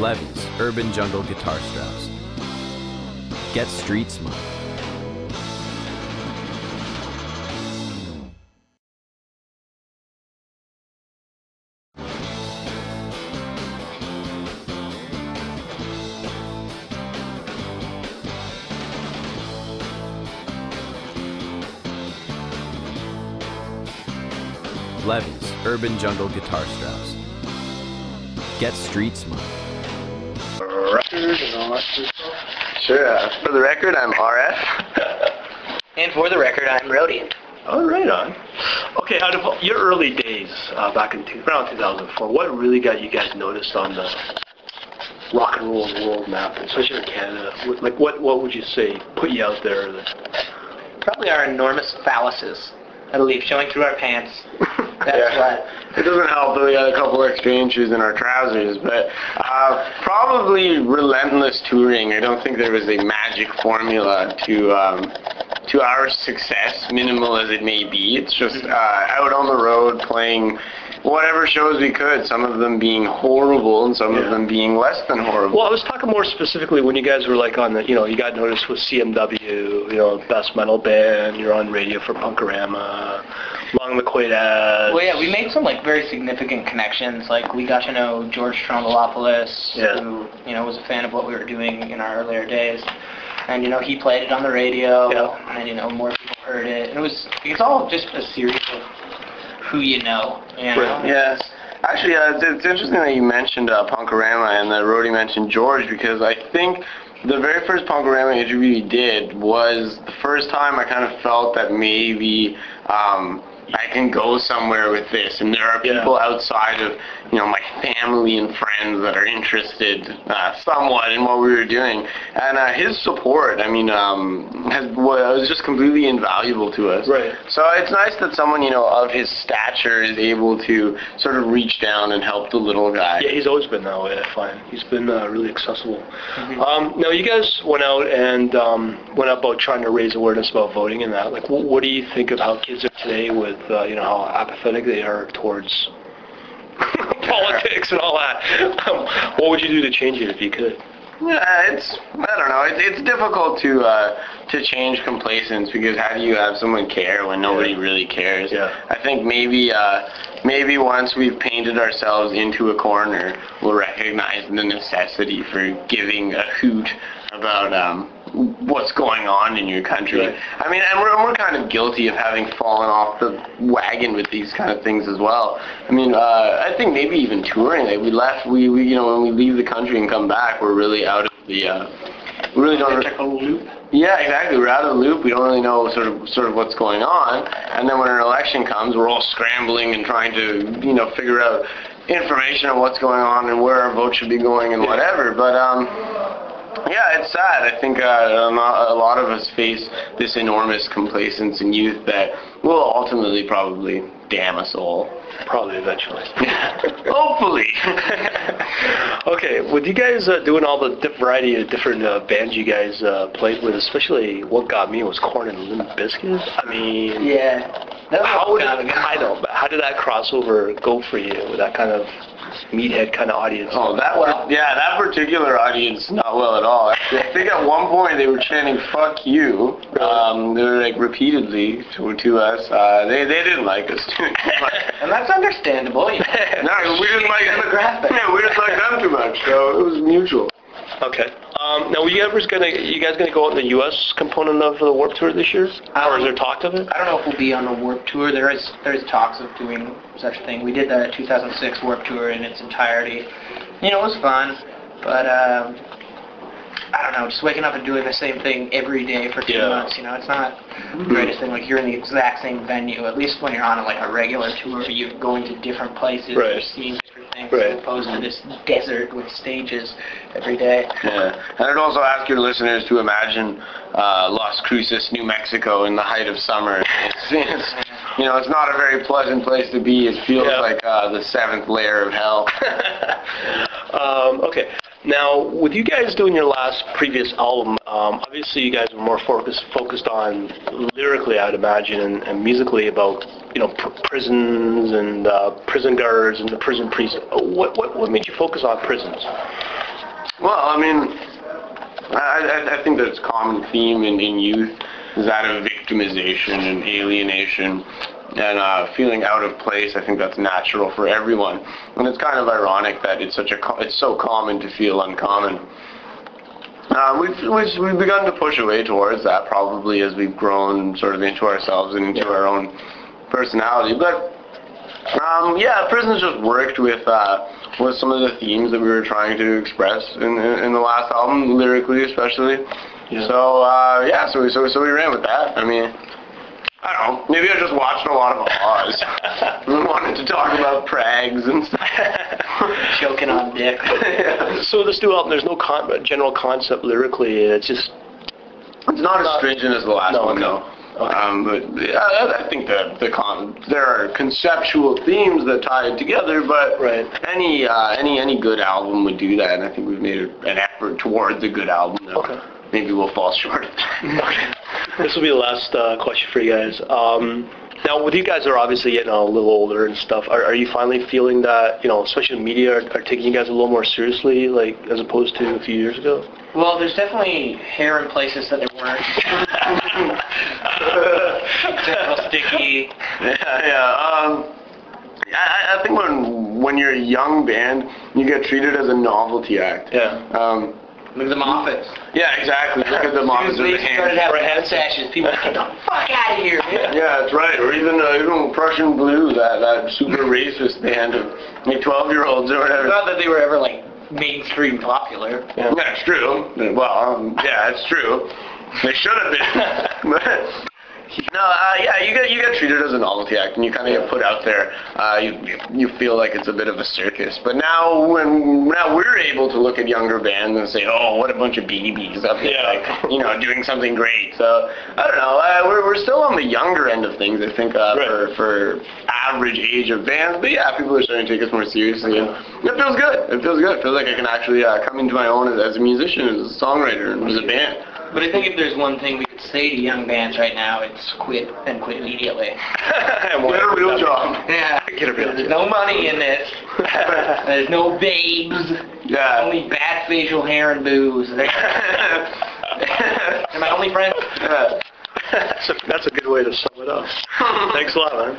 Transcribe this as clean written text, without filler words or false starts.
Levy's Urban Jungle Guitar Straps. Get street smart. Levy's Urban Jungle Guitar Straps. Get street smart. Record and all that sort of stuff? Sure. For the record, I'm RF. And for the record, I'm Rodiant. Oh, right on. Okay, out of your early days back in around 2004, what really got you guys noticed on the rock and roll world map, especially in Canada? Like, what would you say put you out there? Probably our enormous phalluses, I believe, showing through our pants. That's Yeah. It doesn't help that we got a couple extra inches in our trousers, but probably relentless touring. I don't think there was a magic formula to our success, minimal as it may be. It's just out on the road playing whatever shows we could, some of them being horrible and some of them being less than horrible. Well, I was talking more specifically when you guys were like on the, you got noticed with CMW, best metal band, you're on radio for Punkorama, Long McQuaid ads. Well, yeah, we made some like very significant connections. Like we got to know George Strombolopoulos, who was a fan of what we were doing in our earlier days, and he played it on the radio, and more people heard it. And it's all just a series of who you know. Right. Yes. Actually, it's interesting that you mentioned Punkorama and that Rody mentioned George, because I think the very first Punkorama interview we did was the first time I kind of felt that maybe I can go somewhere with this, and there are people outside of my family and friends that are interested somewhat in what we were doing, and his support, was just completely invaluable to us. Right. So it's nice that someone of his stature is able to sort of reach down and help the little guy. Yeah, he's always been that way, I find. He's been really accessible. Now, you guys went out and went about trying to raise awareness about voting and that. Like, what do you think of how kids are today with, how apathetic they are towards politics and all that? What would you do to change it if you could? Yeah, I don't know. It's difficult to change complacence, because how do you have someone care when nobody really cares? Yeah. I think maybe once we've painted ourselves into a corner, we'll recognize the necessity for giving a hoot about what's going on in your country. Right. And we're kind of guilty of having fallen off the wagon with these kind of things as well. I think maybe even touring. Like we when we leave the country and come back, we're really out of the. We really don't. Loop. Yeah, exactly. We're out of the loop. We don't really know sort of what's going on. And then when an election comes, we're all scrambling and trying to figure out information on what's going on and where our vote should be going and whatever. But yeah, it's sad. I think a lot of us face this enormous complacence in youth that will ultimately probably damn us all. Probably eventually. Hopefully. Okay, with you guys doing all the variety of different bands you guys played with, especially what got me was Korn and Limp Bizkit. How did that crossover go for you with that kind of meathead kind of audience? Oh, that particular audience, not well at all. I think at one point they were chanting "fuck you." They were like repeatedly to us. They didn't like us too much. And that's understandable. No, we didn't like demographic. Yeah, we didn't like them too much, so it was mutual. Okay. Now, are you guys gonna go on the U.S. component of the Warped Tour this year, or is there talk of it? I don't know if we'll be on the Warped Tour. There is talks of doing such a thing. We did the 2006 Warped Tour in its entirety. It was fun, but I don't know. Just waking up and doing the same thing every day for 2 months. It's not the greatest thing. Like, you're in the exact same venue. At least when you're on a regular tour, you're going to different places. Right. You're seeing different things, as opposed to this desert with stages every day. Yeah, and I'd also ask your listeners to imagine Las Cruces, New Mexico, in the height of summer. It's not a very pleasant place to be. It feels like the seventh layer of hell. Okay. Now, with you guys doing your previous album, obviously you guys were more focused on lyrically, I'd imagine, and musically about prisons and prison guards and the prison priests. What made you focus on prisons? Well, I mean, I think that's a common theme in youth is that of victimization and alienation and feeling out of place. I think that's natural for everyone, and it's kind of ironic that it's so common to feel uncommon. We've begun to push away towards that probably as we've grown sort of into ourselves and into our own personality, but. Prison's just worked with some of the themes that we were trying to express in the last album, lyrically especially. Yeah. So we ran with that. I mean, I don't know. Maybe I just watched a lot of Oz and wanted to talk about prags and stuff. Choking on dick. Yeah. So this new album, there's no general concept lyrically. It's just it's not as stringent as the last one, no. Okay. But I think that there are conceptual themes that tie it together, but any good album would do that, and I think we've made an effort towards a good album. Okay. Maybe we'll fall short. Okay. This will be the last question for you guys. Now, with you guys are obviously getting a little older and stuff, are you finally feeling that, especially the media are taking you guys a little more seriously, like, as opposed to a few years ago? Well, there's definitely hair in places that there weren't. Sticky. I think when you're a young band, you get treated as a novelty act. Yeah. Look at the Moffats. Yeah, exactly. Look at the Moffats with the started having mustaches. People get the fuck out of here, man. Yeah, that's right. Or even Prussian Blue, that super racist band of 12-year-olds or whatever. Not that they were ever like mainstream popular. Yeah, it's true. Well, it's true. They should have been. But you get treated as a novelty act, and you kind of get put out there. You feel like it's a bit of a circus. But now we're able to look at younger bands and say, oh, what a bunch of babies up there, like, doing something great. So I don't know. We're still on the younger end of things, I think, for average age of bands. But yeah, people are starting to take us more seriously, and it feels good. It feels good. It feels like I can actually come into my own as a musician, as a songwriter, and as a band. But I think if there's one thing we could say to young bands right now, it's quit and quit immediately. Get a real job. Yeah. Get a real job. There's no money in this. There's no babes. Yeah. Only bad facial hair and booze. They're my only friends. Yeah. That's a good way to sum it up. Thanks a lot, man.